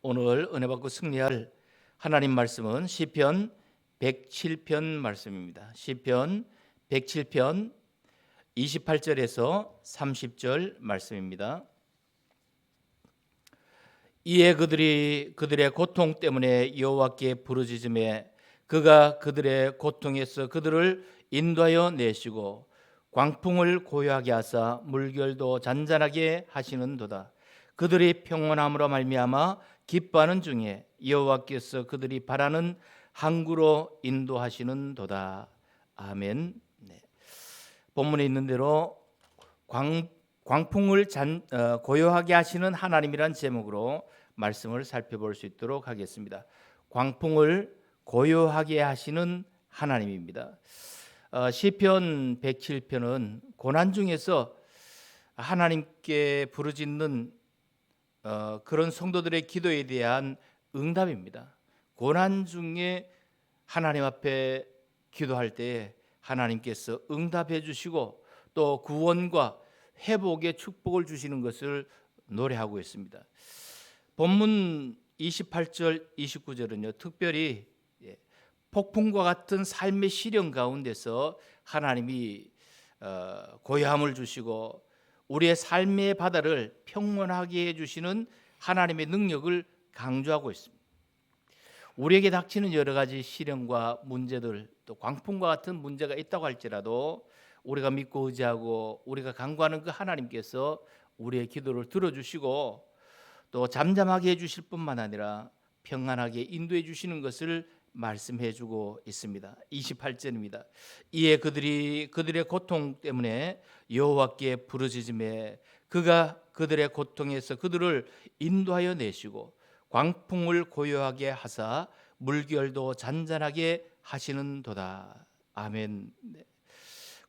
오늘 은혜 받고 승리할 하나님 말씀은 시편 107편 말씀입니다. 시편 107편 28절에서 30절 말씀입니다. 이에 그들이 그들의 고통 때문에 여호와께 부르짖음에 그가 그들의 고통에서 그들을 인도하여 내시고 광풍을 고요하게 하사 물결도 잔잔하게 하시는도다. 그들이 평온함으로 말미암아 기뻐하는 중에 여호와께서 그들이 바라는 항구로 인도하시는도다. 아멘. 네. 본문에 있는 대로 광풍을 고요하게 하시는 하나님이란 제목으로 말씀을 살펴볼 수 있도록 하겠습니다. 광풍을 고요하게 하시는 하나님입니다. 시편 107편은 고난 중에서 하나님께 부르짖는 그런 성도들의 기도에 대한 응답입니다. 고난 중에 하나님 앞에 기도할 때에 하나님께서 응답해 주시고 또 구원과 회복의 축복을 주시는 것을 노래하고 있습니다. 본문 28절 29절은요 특별히 폭풍과 같은 삶의 시련 가운데서 하나님이 고요함을 주시고 우리의 삶의 바다를 평온하게 해주시는 하나님의 능력을 강조하고 있습니다. 우리에게 닥치는 여러 가지 시련과 문제들, 또 광풍과 같은 문제가 있다고 할지라도 우리가 믿고 의지하고 우리가 간구하는 그 하나님께서 우리의 기도를 들어주시고 또 잠잠하게 해주실 뿐만 아니라 평안하게 인도해 주시는 것을 말씀해 주고 있습니다. 28절입니다. 이에 그들이 그들의 고통 때문에 여호와께 부르짖음에 그가 그들의 고통에서 그들을 인도하여 내시고 광풍을 고요하게 하사 물결도 잔잔하게 하시는도다. 아멘. 네.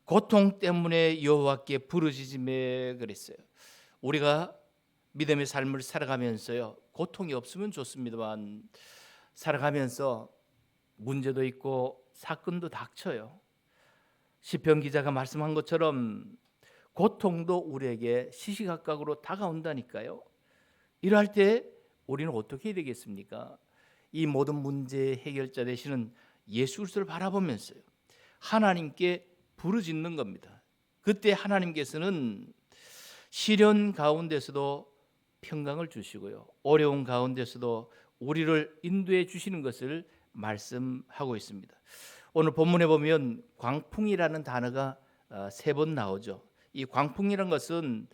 고통 때문에 여호와께 부르짖음에 그랬어요. 우리가 믿음의 삶을 살아가면서요 고통이 없으면 좋습니다만 살아가면서 문제도 있고 사건도 닥쳐요. 시편 기자가 말씀한 것처럼 고통도 우리에게 시시각각으로 다가온다니까요. 이럴 때 우리는 어떻게 해야 되겠습니까? 이 모든 문제의 해결자 되시는 예수 그리스도를 바라보면서요 하나님께 부르짖는 겁니다. 그때 하나님께서는 시련 가운데서도 평강을 주시고요 어려운 가운데서도 우리를 인도해 주시는 것을 말씀하고 있습니다. 오늘 본문에 보면 광풍이라는 단어가 3번 나오죠. 이 광풍이라는 것은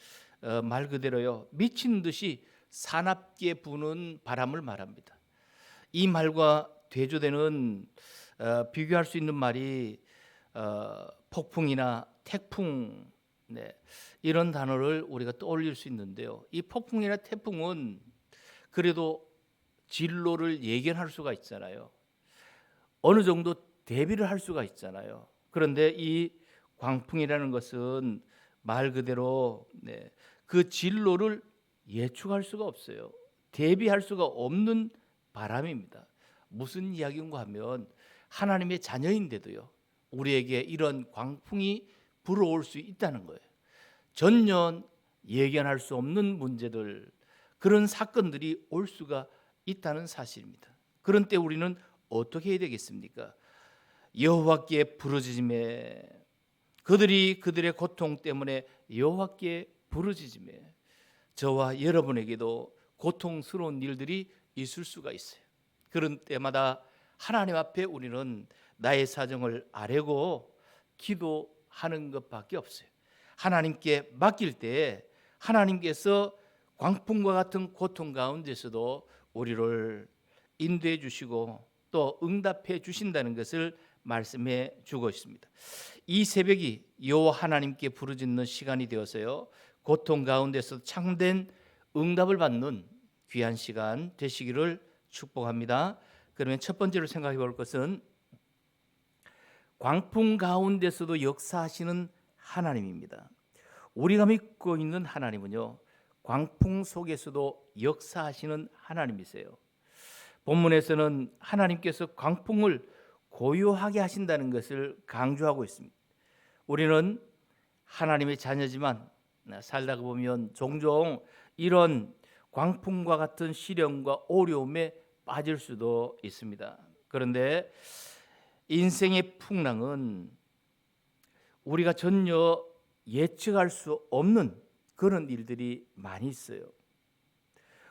말 그대로요 미친 듯이 사납게 부는 바람을 말합니다. 이 말과 대조되는 비교할 수 있는 말이 폭풍이나 태풍 이런 단어를 우리가 떠올릴 수 있는데요. 이 폭풍이나 태풍은 그래도 진로를 예견할 수가 있잖아요. 어느 정도 대비를 할 수가 있잖아요. 그런데 이 광풍이라는 것은 말 그대로 그 진로를 예측할 수가 없어요. 대비할 수가 없는 바람입니다. 무슨 이야기인가 하면 하나님의 자녀인데도요 우리에게 이런 광풍이 불어올 수 있다는 거예요. 전혀 예견할 수 없는 문제들, 그런 사건들이 올 수가 있다는 사실입니다. 그런 때 우리는 어떻게 해야 되겠습니까? 여호와께 부르짖음에 그들이 그들의 고통 때문에 여호와께 부르짖음에 저와 여러분에게도 고통스러운 일들이 있을 수가 있어요. 그런 때마다 하나님 앞에 우리는 나의 사정을 아뢰고 기도하는 것밖에 없어요. 하나님께 맡길 때 하나님께서 광풍과 같은 고통 가운데서도 우리를 인도해 주시고 또 응답해 주신다는 것을 말씀해 주고 있습니다. 이 새벽이 여호와 하나님께 부르짖는 시간이 되어서요 고통 가운데서 참된 응답을 받는 귀한 시간 되시기를 축복합니다. 그러면 첫 번째로 생각해 볼 것은 광풍 가운데서도 역사하시는 하나님입니다. 우리가 믿고 있는 하나님은요 광풍 속에서도 역사하시는 하나님이세요. 본문에서는 하나님께서 광풍을 고요하게 하신다는 것을 강조하고 있습니다. 우리는 하나님의 자녀지만 살다가 보면 종종 이런 광풍과 같은 시련과 어려움에 빠질 수도 있습니다. 그런데 인생의 풍랑은 우리가 전혀 예측할 수 없는 그런 일들이 많이 있어요.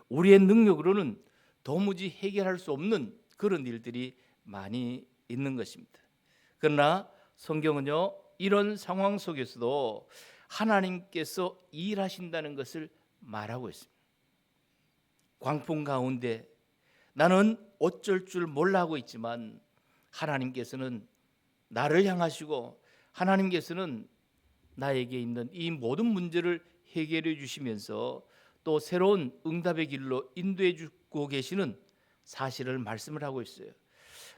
우리의 능력으로는 도무지 해결할 수 없는 그런 일들이 많이 있는 것입니다. 그러나 성경은요, 이런 상황 속에서도 하나님께서 일하신다는 것을 말하고 있습니다. 광풍 가운데 나는 어쩔 줄 몰라 하고 있지만 하나님께서는 나를 향하시고 하나님께서는 나에게 있는 이 모든 문제를 해결해 주시면서 또 새로운 응답의 길로 인도해 주고 계시는 사실을 말씀을 하고 있어요.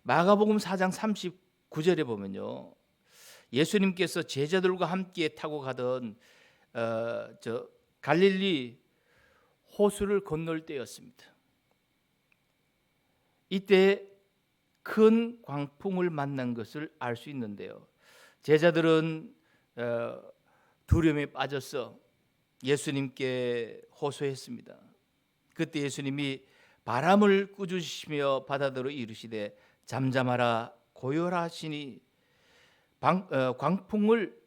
마가복음 4장 39절에 보면요, 예수님께서 제자들과 함께 타고 가던 갈릴리 호수를 건널 때였습니다. 이때 큰 광풍을 만난 것을 알 수 있는데요, 제자들은 두려움에 빠져서 예수님께 호소했습니다. 그때 예수님이 바람을 꾸짖으시며 바다더러 이르시되 잠잠하라 고요하라 하시니 광풍을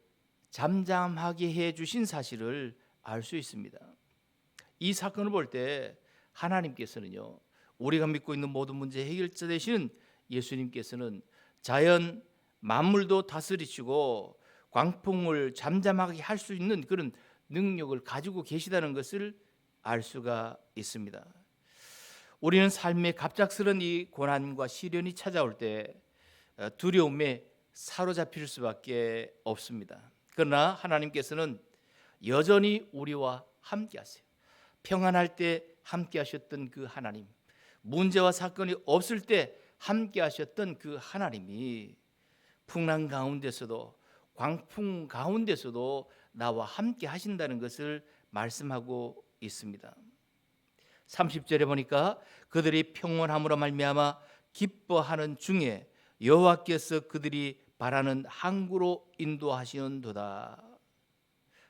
잠잠하게 해 주신 사실을 알 수 있습니다. 이 사건을 볼 때 하나님께서는요, 우리가 믿고 있는 모든 문제 해결자 되시는 예수님께서는 자연 만물도 다스리시고 광풍을 잠잠하게 할 수 있는 그런 능력을 가지고 계시다는 것을 알 수가 있습니다. 우리는 삶의 갑작스런 이 고난과 시련이 찾아올 때 두려움에 사로잡힐 수밖에 없습니다. 그러나 하나님께서는 여전히 우리와 함께 하세요. 평안할 때 함께 하셨던 그 하나님, 문제와 사건이 없을 때 함께 하셨던 그 하나님이 풍랑 가운데서도 광풍 가운데서도 나와 함께 하신다는 것을 말씀하고 있습니다. 30절에 보니까 그들이 평온함으로 말미암아 기뻐하는 중에 여호와께서 그들이 바라는 항구로 인도하시는도다.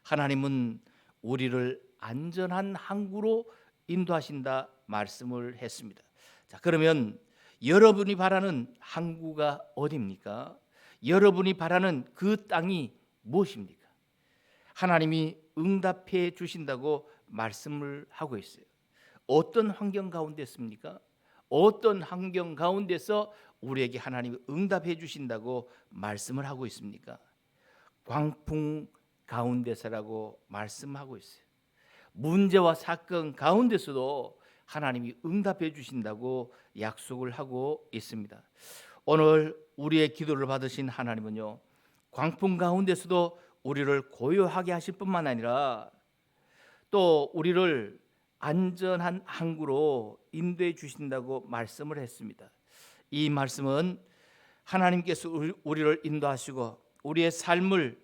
하나님은 우리를 안전한 항구로 인도하신다 말씀을 했습니다. 자, 그러면 여러분이 바라는 항구가 어디입니까? 여러분이 바라는 그 땅이 무엇입니까? 하나님이 응답해 주신다고 말씀을 하고 있어요. 어떤 환경 가운데 있습니까? 어떤 환경 가운데서 우리에게 하나님이 응답해 주신다고 말씀을 하고 있습니까? 광풍 가운데서라고 말씀하고 있어요. 문제와 사건 가운데서도 하나님이 응답해 주신다고 약속을 하고 있습니다. 오늘 우리의 기도를 받으신 하나님은요, 광풍 가운데서도 우리를 고요하게 하실 뿐만 아니라 또 우리를 안전한 항구로 인도해 주신다고 말씀을 했습니다. 이 말씀은 하나님께서 우리를 인도하시고 우리의 삶을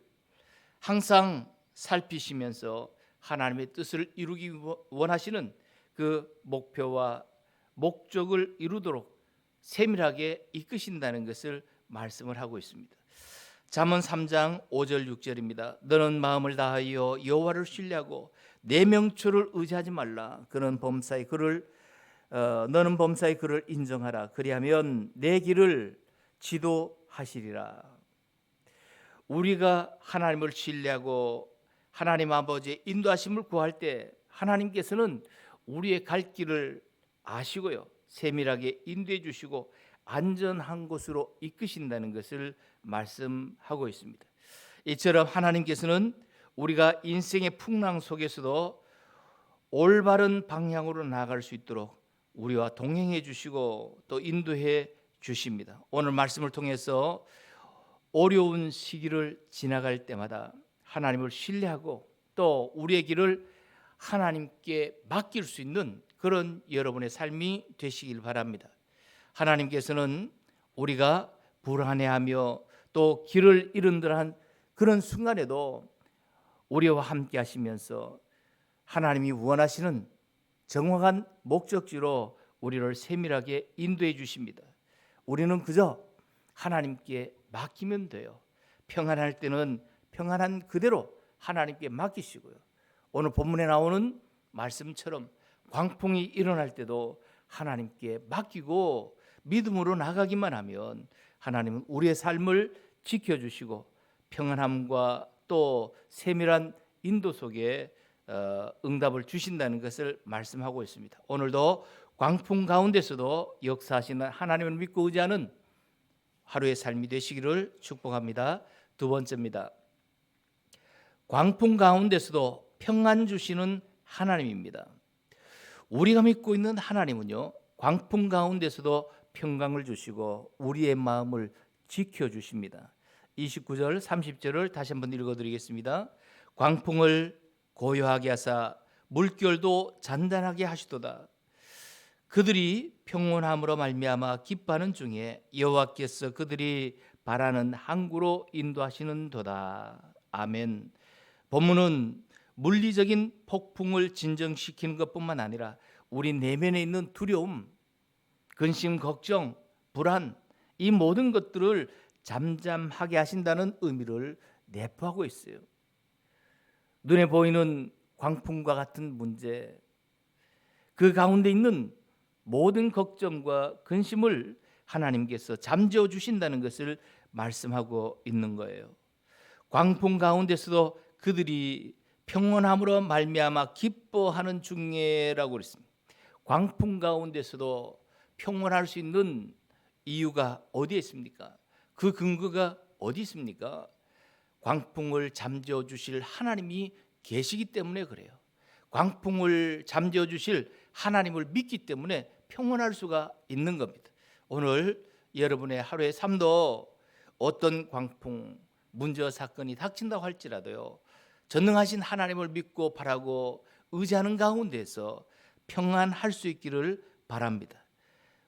항상 살피시면서 하나님의 뜻을 이루기 원하시는 그 목표와 목적을 이루도록 세밀하게 이끄신다는 것을 말씀을 하고 있습니다. 잠언 3장 5절 6절입니다. 너는 마음을 다하여 여호와를 신뢰하고 내 명초를 의지하지 말라. 너는 범사의 그를 인정하라. 그리하면 내 길을 지도하시리라. 우리가 하나님을 신뢰하고 하나님 아버지의 인도하심을 구할 때 하나님께서는 우리의 갈 길을 아시고요, 세밀하게 인도해 주시고 안전한 곳으로 이끄신다는 것을 말씀하고 있습니다. 이처럼 하나님께서는 우리가 인생의 풍랑 속에서도 올바른 방향으로 나아갈 수 있도록 우리와 동행해 주시고 또 인도해 주십니다. 오늘 말씀을 통해서 어려운 시기를 지나갈 때마다 하나님을 신뢰하고 또 우리의 길을 하나님께 맡길 수 있는 그런 여러분의 삶이 되시길 바랍니다. 하나님께서는 우리가 불안해하며 또 길을 잃은 듯한 그런 순간에도 우리와 함께 하시면서 하나님이 원하시는 정확한 목적지로 우리를 세밀하게 인도해 주십니다. 우리는 그저 하나님께 맡기면 돼요. 평안할 때는 평안한 그대로 하나님께 맡기시고요, 오늘 본문에 나오는 말씀처럼 광풍이 일어날 때도 하나님께 맡기고 믿음으로 나가기만 하면 하나님은 우리의 삶을 지켜주시고 평안함과 또 세밀한 인도 속에 응답을 주신다는 것을 말씀하고 있습니다. 오늘도 광풍 가운데서도 역사하시는 하나님을 믿고 의지하는 하루의 삶이 되시기를 축복합니다. 두 번째입니다. 광풍 가운데서도 평안 주시는 하나님입니다. 우리가 믿고 있는 하나님은요, 광풍 가운데서도 평강을 주시고 우리의 마음을 지켜주십니다. 29절 30절을 다시 한번 읽어드리겠습니다. 광풍을 고요하게 하사 물결도 잔잔하게 하시도다. 그들이 평온함으로 말미암아 기뻐하는 중에 여호와께서 그들이 바라는 항구로 인도하시는도다. 아멘. 본문은 물리적인 폭풍을 진정시키는 것뿐만 아니라 우리 내면에 있는 두려움, 근심, 걱정, 불안, 이 모든 것들을 잠잠하게 하신다는 의미를 내포하고 있어요. 눈에 보이는 광풍과 같은 문제, 그 가운데 있는 모든 걱정과 근심을 하나님께서 잠재워 주신다는 것을 말씀하고 있는 거예요. 광풍 가운데서도 그들이 평온함으로 말미암아 기뻐하는 중에라고 그랬습니다. 광풍 가운데서도 평온할 수 있는 이유가 어디에 있습니까? 그 근거가 어디 있습니까? 광풍을 잠재워 주실 하나님이 계시기 때문에 그래요. 광풍을 잠재워 주실 하나님을 믿기 때문에 평온할 수가 있는 겁니다. 오늘 여러분의 하루의 삶도 어떤 광풍, 문제와 사건이 닥친다고 할지라도요, 전능하신 하나님을 믿고 바라고 의지하는 가운데서 평안할 수 있기를 바랍니다.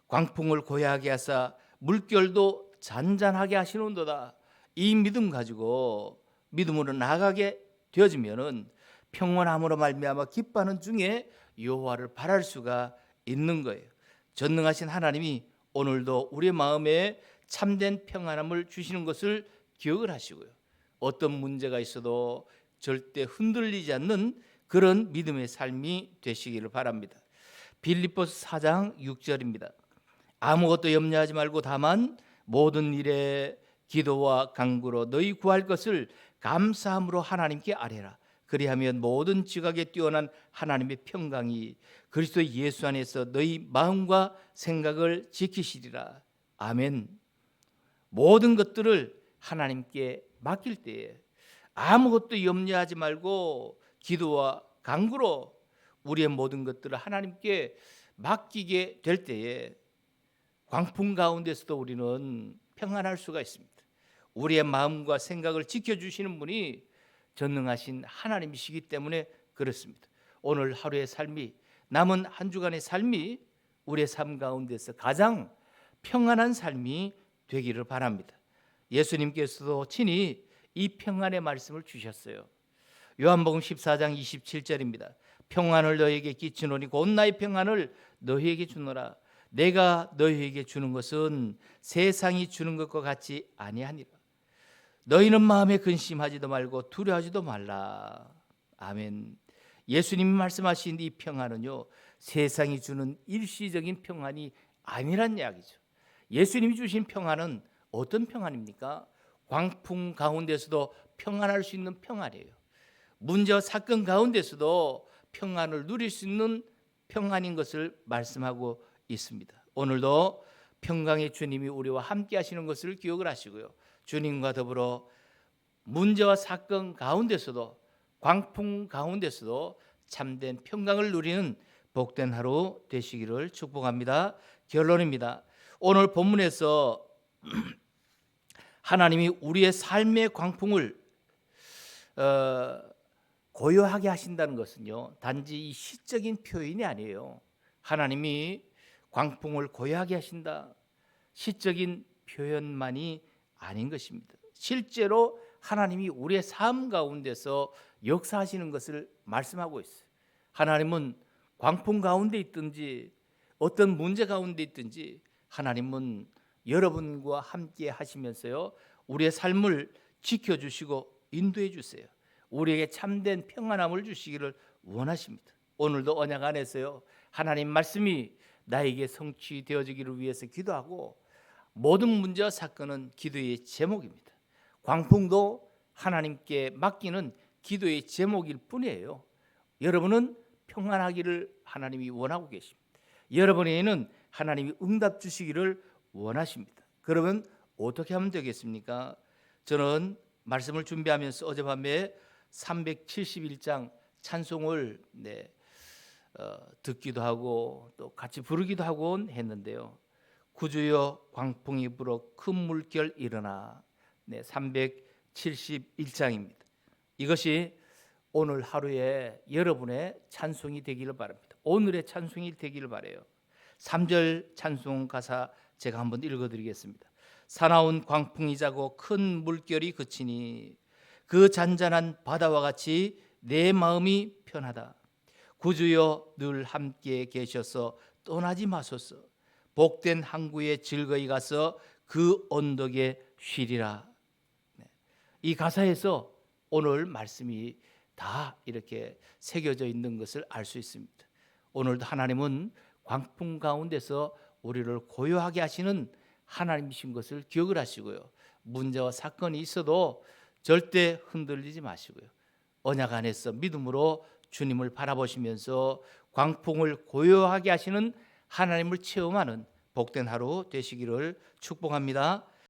광풍을 고요하게 하사 물결도 잔잔하게 하시는도다. 이 믿음 가지고 믿음으로 나아가게 되어지면은 평온함으로 말미암아 기뻐하는 중에 여호와를 바랄 수가 있는 거예요. 전능하신 하나님이 오늘도 우리의 마음에 참된 평안함을 주시는 것을 기억을 하시고요. 어떤 문제가 있어도 절대 흔들리지 않는 그런 믿음의 삶이 되시기를 바랍니다. 빌립보서 4장 6절입니다. 아무것도 염려하지 말고 다만 모든 일에 기도와 간구로 너희 구할 것을 감사함으로 하나님께 아뢰라. 그리하면 모든 지각에 뛰어난 하나님의 평강이 그리스도 예수 안에서 너희 마음과 생각을 지키시리라. 아멘. 모든 것들을 하나님께 맡길 때에 아무것도 염려하지 말고 기도와 간구로 우리의 모든 것들을 하나님께 맡기게 될 때에 광풍 가운데서도 우리는 평안할 수가 있습니다. 우리의 마음과 생각을 지켜주시는 분이 전능하신 하나님이시기 때문에 그렇습니다. 오늘 하루의 삶이, 남은 한 주간의 삶이 우리의 삶 가운데서 가장 평안한 삶이 되기를 바랍니다. 예수님께서도 친히 이 평안의 말씀을 주셨어요. 요한복음 14장 27절입니다. 평안을 너희에게 끼치노니 곧 나의 평안을 너희에게 주노라. 내가 너희에게 주는 것은 세상이 주는 것과 같이 아니하니라. 너희는 마음에 근심하지도 말고 두려워하지도 말라. 아멘. 예수님이 말씀하신 이 평안은요, 세상이 주는 일시적인 평안이 아니란 이야기죠. 예수님이 주신 평안은 어떤 평안입니까? 광풍 가운데서도 평안할 수 있는 평안이에요. 문제와 사건 가운데서도 평안을 누릴 수 있는 평안인 것을 말씀하고 있습니다. 오늘도 평강의 주님이 우리와 함께 하시는 것을 기억을 하시고요. 주님과 더불어 문제와 사건 가운데서도, 광풍 가운데서도 참된 평강을 누리는 복된 하루 되시기를 축복합니다. 결론입니다. 오늘 본문에서 하나님이 우리의 삶의 광풍을 고요하게 하신다는 것은요, 단지 이 시적인 표현이 아니에요. 하나님이 광풍을 고요하게 하신다, 시적인 표현만이 아닌 것입니다. 실제로 하나님이 우리의 삶 가운데서 역사하시는 것을 말씀하고 있어요. 하나님은 광풍 가운데 있든지 어떤 문제 가운데 있든지 하나님은 여러분과 함께 하시면서요, 우리의 삶을 지켜주시고 인도해 주세요. 우리에게 참된 평안함을 주시기를 원하십니다. 오늘도 언약 안에서요, 하나님 말씀이 나에게 성취되어지기를 위해서 기도하고 모든 문제와 사건은 기도의 제목입니다. 광풍도 하나님께 맡기는 기도의 제목일 뿐이에요. 여러분은 평안하기를 하나님이 원하고 계십니다. 여러분에게는 하나님이 응답 주시기를 원하십니다. 그러면 어떻게 하면 되겠습니까? 저는 말씀을 준비하면서 어젯밤에 371장 찬송을 듣기도 하고 또 같이 부르기도 하고 했는데요. 구주여 광풍이 불어 큰 물결 일어나 371장입니다. 이것이 오늘 하루에 여러분의 찬송이 되기를 바랍니다. 오늘의 찬송이 되기를 바라요. 3절 찬송 가사 제가 한번 읽어드리겠습니다. 사나운 광풍이 자고 큰 물결이 그치니 그 잔잔한 바다와 같이 내 마음이 편하다. 구주여 늘 함께 계셔서 떠나지 마소서. 복된 항구에 즐거이 가서 그 언덕에 쉬리라. 이 가사에서 오늘 말씀이 다 이렇게 새겨져 있는 것을 알 수 있습니다. 오늘도 하나님은 광풍 가운데서 우리를 고요하게 하시는 하나님이신 것을 기억을 하시고요. 문제와 사건이 있어도 절대 흔들리지 마시고요. 언약 안에서 믿음으로 주님을 바라보시면서 광풍을 고요하게 하시는 하나님을 체험하는 복된 하루 되시기를 축복합니다.